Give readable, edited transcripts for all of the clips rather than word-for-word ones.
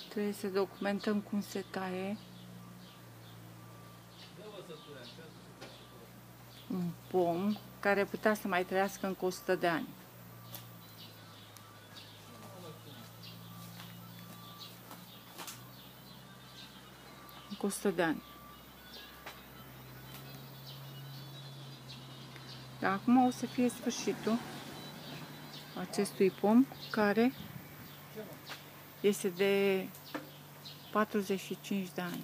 Trebuie să documentăm cum se taie un pom care putea să mai trăiască încă 100 de ani. Încă 100 de ani. Dar acum o să fie sfârșitul acestui pom care este de 45 de ani.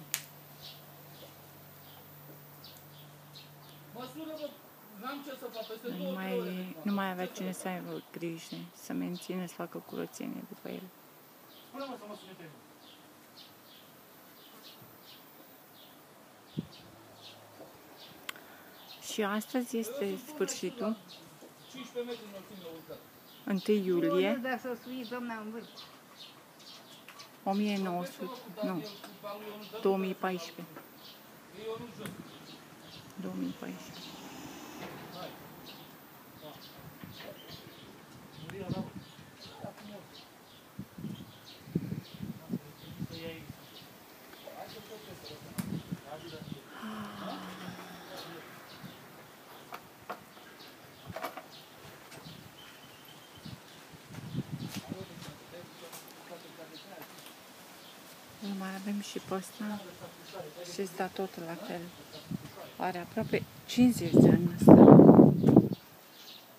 Nu mai avea cine să aibă grijă, să mențină, să facă curățenie după el. Și astăzi este sfârșitul, 1 iulie 2014. 2014. Îl mai avem și pe ăsta și ăsta tot la fel. Are aproape 50 de ani ăsta.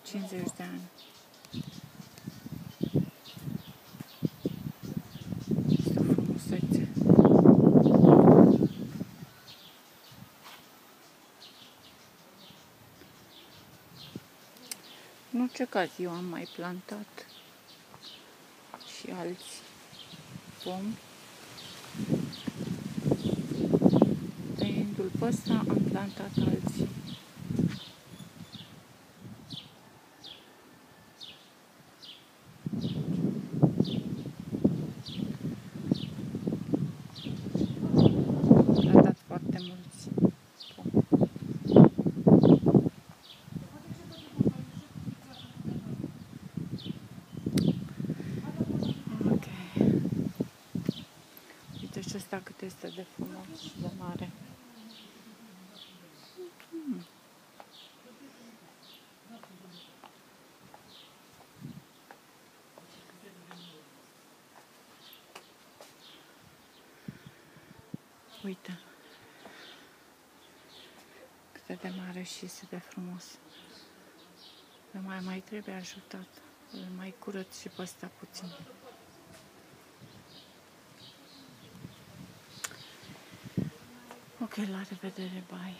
50 de ani. Este o frumusețe. În orice caz, eu am mai plantat și alți pomi. Tăiindu-l pe ăsta, am plantat alții. Am plantat foarte mulți pomi. Ok. Uite și ăsta cât este de frumos și de mare. Uite cât de mare și este de frumos. Mai trebuie ajutat. Îl mai curăț și pe ăsta puțin. Ok, la revedere, bye.